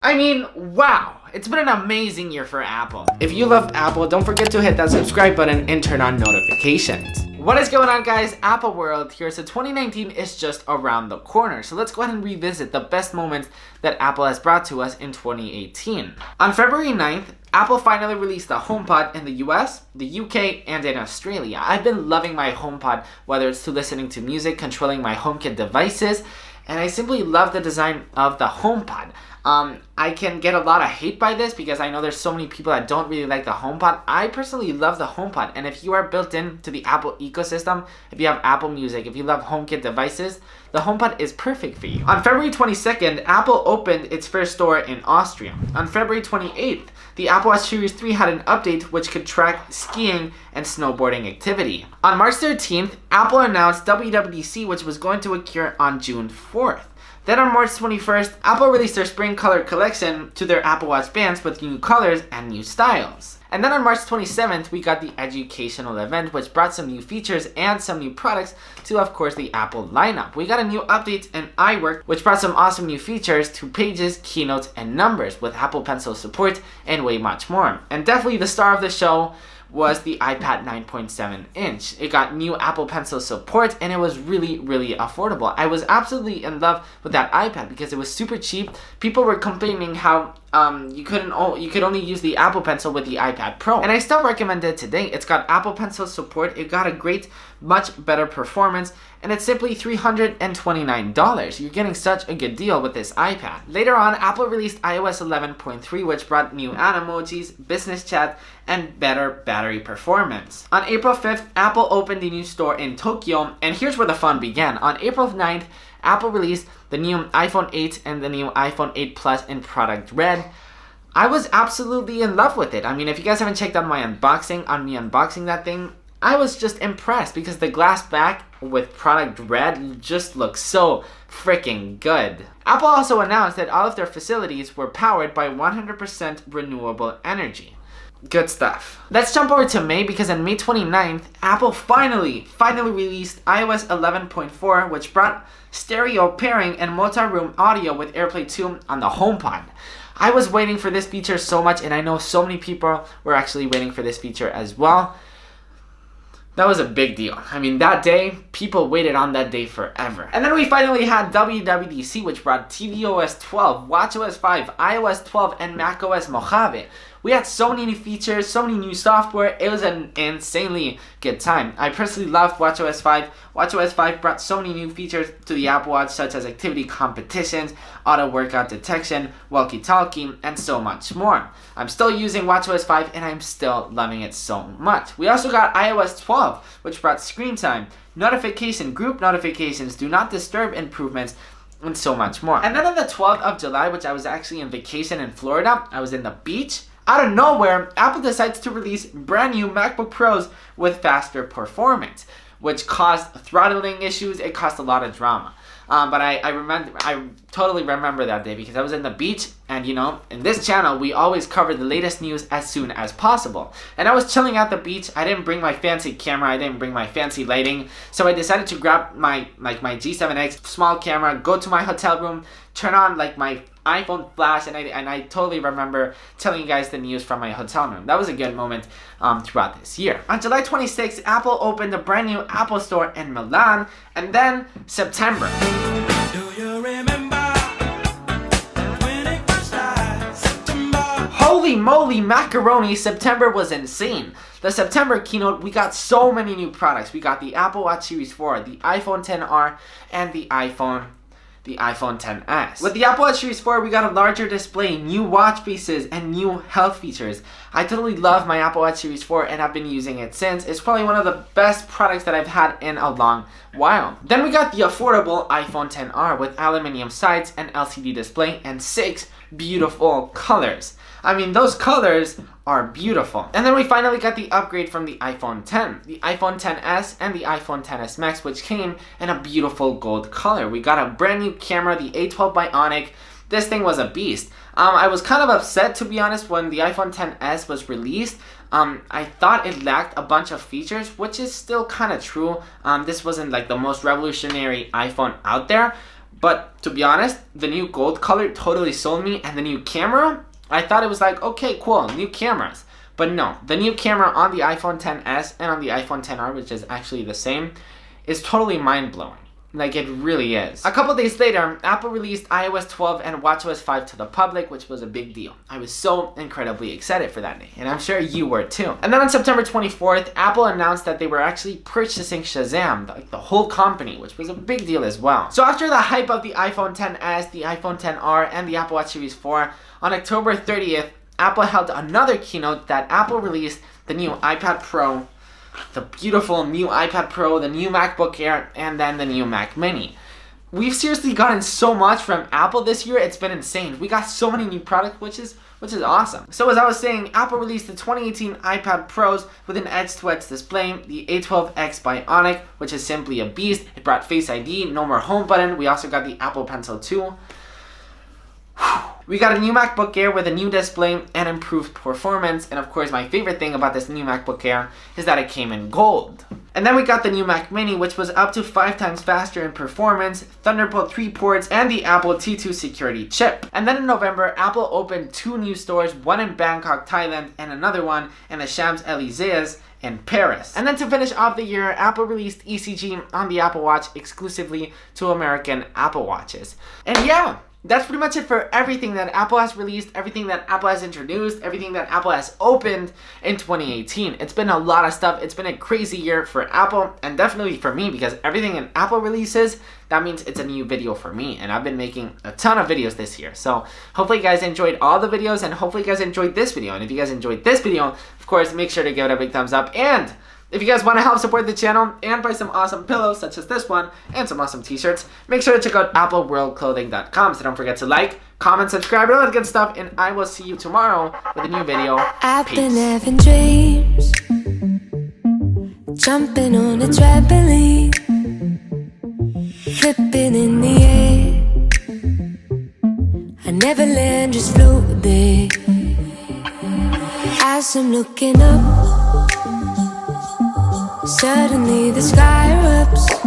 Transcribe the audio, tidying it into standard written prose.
I mean, wow, it's been an amazing year for Apple. If you love Apple, don't forget to hit that subscribe button and turn on notifications. What is going on, guys? Apple World here. So 2019 is just around the corner. So let's go ahead and revisit the best moments that Apple has brought to us in 2018. On February 9th, Apple finally released the HomePod in the US, the UK, and in Australia. I've been loving my HomePod, whether it's to listening to music, controlling my HomeKit devices, and I simply love the design of the HomePod. I can get a lot of hate by this because I know there's so many people that don't really like the HomePod. I personally love the HomePod, and if you are built into the Apple ecosystem, if you have Apple Music, if you love HomeKit devices, the HomePod is perfect for you. On February 22nd, Apple opened its first store in Austria. On February 28th, the Apple Watch Series 3 had an update which could track skiing and snowboarding activity. On March 13th, Apple announced WWDC, which was going to occur on June 4th. Then on March 21st, Apple released their spring color collection to their Apple Watch bands with new colors and new styles. And then on March 27th, we got the educational event, which brought some new features and some new products to, of course, the Apple lineup. We got a new update in iWork, which brought some awesome new features to Pages, Keynotes, and Numbers with Apple Pencil support and way much more. And definitely the star of the show was the iPad 9.7 inch. It got new Apple Pencil support and it was really, really affordable. I was absolutely in love with that iPad because it was super cheap. People were complaining how you could only use the Apple Pencil with the iPad Pro, and I still recommend it today. It's got Apple Pencil support, it got a great, much better performance, and it's simply $329. You're getting such a good deal with this iPad. Later on, Apple released iOS 11.3, which brought new Animojis, business chat, and better battery performance. On April 5th, Apple opened a new store in Tokyo, and here's where the fun began. On April 9th, Apple released the new iPhone 8 and the new iPhone 8 Plus in product red. I was absolutely in love with it. I mean, if you guys haven't checked out my unboxing, on me unboxing that thing, I was just impressed because the glass back with product red just looks so freaking good. Apple also announced that all of their facilities were powered by 100% renewable energy. Good stuff. Let's jump over to May because on May 29th, Apple finally released iOS 11.4, which brought stereo pairing and multi-room audio with AirPlay 2 on the HomePod. I was waiting for this feature so much, and I know so many people were actually waiting for this feature as well. That was a big deal. I mean, that day, people waited on that day forever. And then we finally had WWDC, which brought tvOS 12, watchOS 5, iOS 12, and macOS Mojave. We had so many new features, so many new software. It was an insanely good time. I personally loved watchOS 5. watchOS 5 brought so many new features to the Apple Watch, such as activity competitions, auto workout detection, walkie-talkie, and so much more. I'm still using watchOS 5 and I'm still loving it so much. We also got iOS 12, which brought screen time, notification, group notifications, do not disturb improvements, and so much more. And then on the 12th of July, which I was actually on vacation in Florida, I was in the beach. Out of nowhere, Apple decides to release brand new MacBook Pros with faster performance, which caused throttling issues. It caused a lot of drama. But I totally remember that day because I was in the beach, and you know, in this channel, we always cover the latest news as soon as possible. And I was chilling at the beach. I didn't bring my fancy camera. I didn't bring my fancy lighting. So I decided to grab my G7X small camera, go to my hotel room, turn on my iPhone flash, and I totally remember telling you guys the news from my hotel room. That was a good moment throughout this year. On July 26th, Apple opened a brand new Apple Store in Milan, and then September. Do you remember when it first started? September. Holy moly macaroni, September was insane. The September keynote, we got so many new products. We got the Apple Watch Series 4, the iPhone XR, and the iPhone XS. With the Apple Watch Series 4, we got a larger display, new watch faces, and new health features. I totally love my Apple Watch Series 4 and I've been using it since. It's probably one of the best products that I've had in a long while. Then we got the affordable iPhone XR with aluminum sides and LCD display and 6 beautiful colors. I mean, those colors are beautiful. And then we finally got the upgrade from the iPhone X, the iPhone XS, and the iPhone XS Max, which came in a beautiful gold color. We got a brand new camera, the A12 Bionic. This thing was a beast. I was kind of upset, to be honest, when the iPhone XS was released. I thought it lacked a bunch of features, which is still kind of true. This wasn't like the most revolutionary iPhone out there. But to be honest, the new gold color totally sold me, and the new camera, I thought it was like, okay, cool, new cameras. But no, the new camera on the iPhone XS and on the iPhone XR, which is actually the same, is totally mind-blowing. Like, it really is. A couple days later, Apple released iOS 12 and watchOS 5 to the public, which was a big deal. I was so incredibly excited for that day, and I'm sure you were too. And then on September 24th, Apple announced that they were actually purchasing Shazam, like the whole company, which was a big deal as well. So after the hype of the iPhone XS, the iPhone XR, and the Apple Watch Series 4, on October 30th, Apple held another keynote that Apple released the new iPad Pro, the beautiful new iPad Pro, the new MacBook Air, and then the new Mac Mini. We've seriously gotten so much from Apple this year, it's been insane. We got so many new products, which is awesome. So as I was saying, Apple released the 2018 iPad Pros with an edge-to-edge display, the A12X Bionic, which is simply a beast. It brought Face ID, no more home button. We also got the Apple Pencil 2. We got a new MacBook Air with a new display and improved performance, and of course my favorite thing about this new MacBook Air is that it came in gold. And then we got the new Mac Mini, which was up to 5 times faster in performance, Thunderbolt 3 ports, and the Apple T2 security chip. And then in November, Apple opened 2 new stores, one in Bangkok, Thailand, and another one in the Champs-Élysées in Paris. And then to finish off the year, Apple released ECG on the Apple Watch exclusively to American Apple Watches. And yeah, that's pretty much it for everything that Apple has released, everything that Apple has introduced, everything that Apple has opened in 2018. It's been a lot of stuff. It's been a crazy year for Apple, and definitely for me, because everything in Apple releases, that means it's a new video for me, and I've been making a ton of videos this year. So hopefully you guys enjoyed all the videos, and hopefully you guys enjoyed this video. And if you guys enjoyed this video, of course, make sure to give it a big thumbs up. And if you guys want to help support the channel and buy some awesome pillows such as this one and some awesome t-shirts, make sure to check out appleworldclothing.com. So don't forget to like, comment, subscribe, and all that good stuff. And I will see you tomorrow with a new video. I've Peace. been having dreams, jumping on a trampoline, flipping in the air. I never land, just float there. As I'm looking up, suddenly the sky erupts.